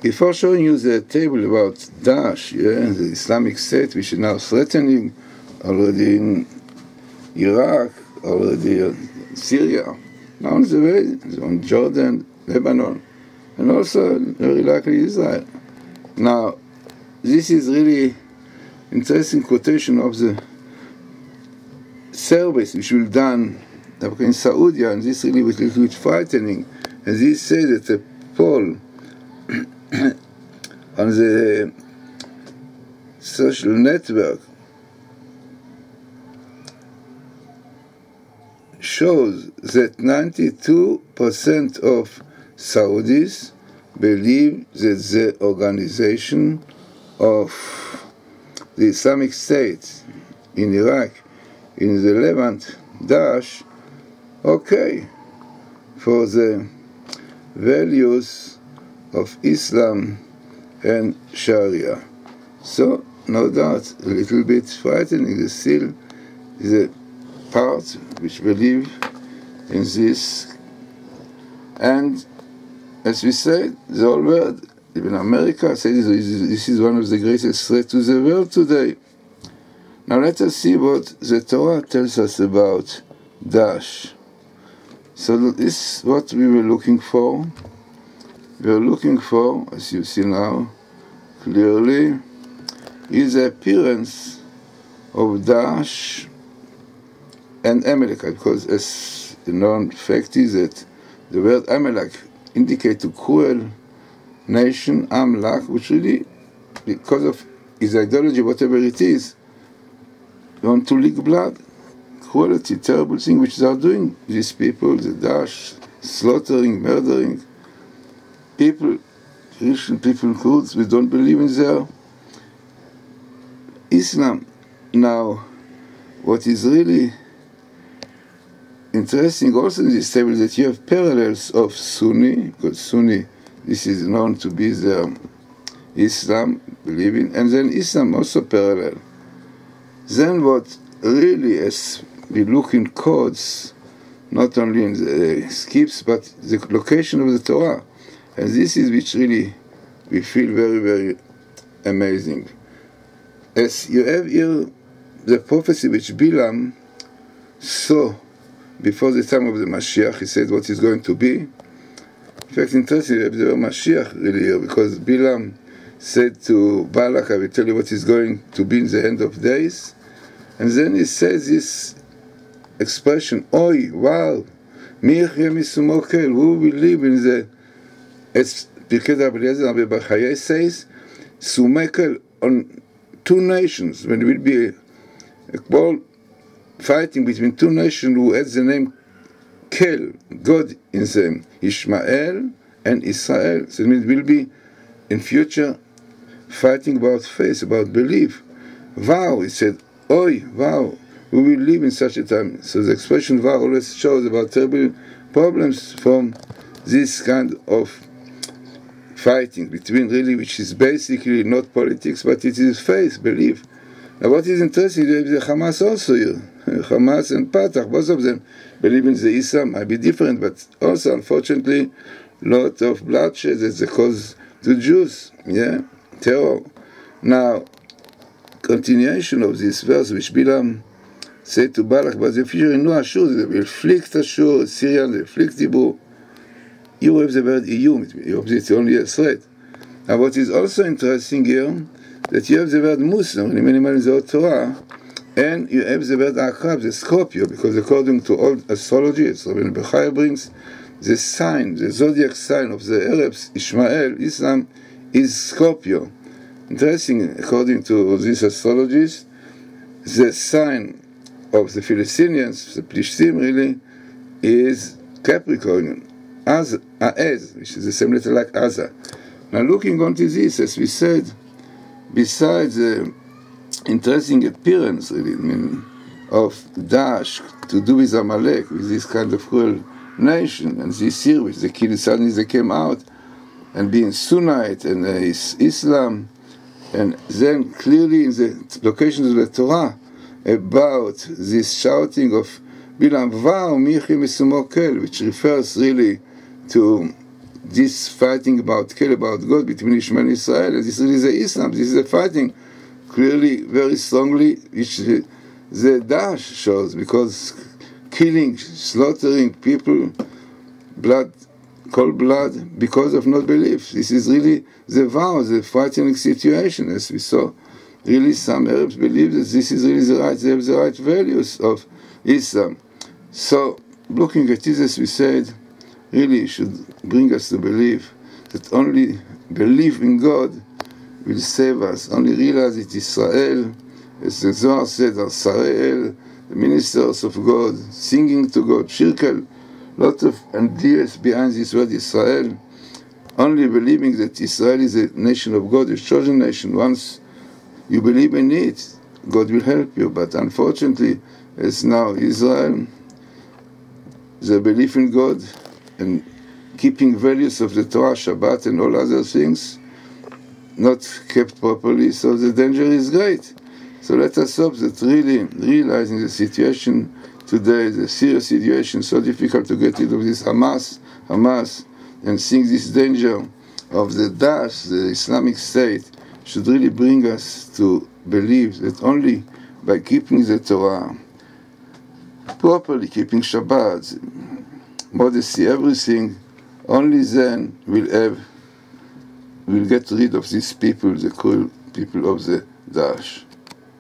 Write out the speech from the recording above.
before showing you the table about Daesh, the Islamic State, which is now threatening already in Iraq, already in Syria, now on the way, on Jordan, Lebanon, and also very likely Israel. Now, this is really interesting quotation of the surveys which will done in Saudi, and this really was a little bit frightening. And this says that a poll on the social network shows that 92% of Saudis believe that the organization of the Islamic State in Iraq, in the Levant, Daesh, okay, for the values of Islam and Sharia. So, no doubt, a little bit frightening. There still is a part which believe in this. And as we said, the whole world, even America, says this is one of the greatest threats to the world today. Now let us see what the Torah tells us about Daesh. So this is what we were looking for. We are looking for, as you see now, clearly, is the appearance of Daesh and Amalek, because as the known fact is that the word Amalek indicates a cruel nation, Amlak, which really, because of his ideology, whatever it is, want to leak blood, cruelty, terrible thing which they are doing, these people, the Daesh, slaughtering, murdering people, Christian people, Kurds, we don't believe in their Islam. Now, what is really interesting also in this table is that you have parallels of Sunni, because Sunni, this is known to be their Islam, believing, and then Islam also parallel. Then what really, as we look in codes, not only in the skips, but the location of the Torah, and this is which really we feel very, very amazing. As you have here the prophecy which Bilam saw before the time of the Mashiach, he said what is going to be. In fact, interesting, you have the Mashiach really here, because Bilam said to Balak, I will tell you what is going to be in the end of days. And then he says this expression, Oi, wow, who will live in the, as Pirkei Eliezer Rabbi Bar Chaya says, Sumekel, on two nations, when it will be a ball fighting between two nations who has the name Kel, God in them, Ishmael and Israel. So it will be in future fighting about faith, about belief. Wow, he said, Oi, wow, we will live in such a time. So the expression wow always shows about terrible problems from this kind of fighting between really, which is basically not politics, but it is faith, belief. Now what is interesting is the Hamas also here. Hamas and Fatah, both of them believe in the Islam, might be different, but also unfortunately lot of bloodshed as the cause to Jews, terror. Now, continuation of this verse which Bilam said to Balak, but the future in no Ashur, they will afflict Ashur, Syria, they afflict Hebrew. You have the word EU, it's only a threat. Now what is also interesting here, that you have the word Muslim, minimal in the Torah, and you have the word Akrab, the Scorpio, because according to old astrology, as Rabbi Bechaya brings, the sign, the zodiac sign of the Arabs, Ishmael, Islam, is Scorpio. Interesting, according to these astrologists, the sign of the Philistines, the Plishtim really, is Capricorn, Az, which is the same letter like Aza. Now looking onto this, as we said, besides the interesting appearance really, of Daesh to do with Amalek, with this kind of cruel nation, and this year which the kid suddenly they came out and being Sunnite and Islam, and then clearly in the locations of the Torah about this shouting of Bilam, Wow, Michi Mesumokel, which refers really to this fighting about God between Ishmael and Israel, and this is the Islam. This is a fighting clearly, very strongly, which the Daesh shows, because killing, slaughtering people, cold blood, because of not belief. This is really the vow, the frightening situation, as we saw. Really, some Arabs believe that this is really the right, they have the right values of Islam. So, looking at this, as we said, really should bring us to believe that only belief in God will save us. Only realize that Israel, as the Zohar said, are Sareel, the ministers of God, singing to God, Shirkel, lot of ideas behind this word Israel. Only believing that Israel is a nation of God, a chosen nation. Once you believe in it, God will help you. But unfortunately, as now Israel, the belief in God and keeping values of the Torah, Shabbat, and all other things not kept properly, so the danger is great. So let us hope that really realizing the situation today, the serious situation, so difficult to get rid of this Hamas, and seeing this danger of the Daesh, the Islamic State, should really bring us to believe that only by keeping the Torah, properly keeping Shabbat, modesty, everything, only then we'll get rid of these people, the cruel people of the Daesh.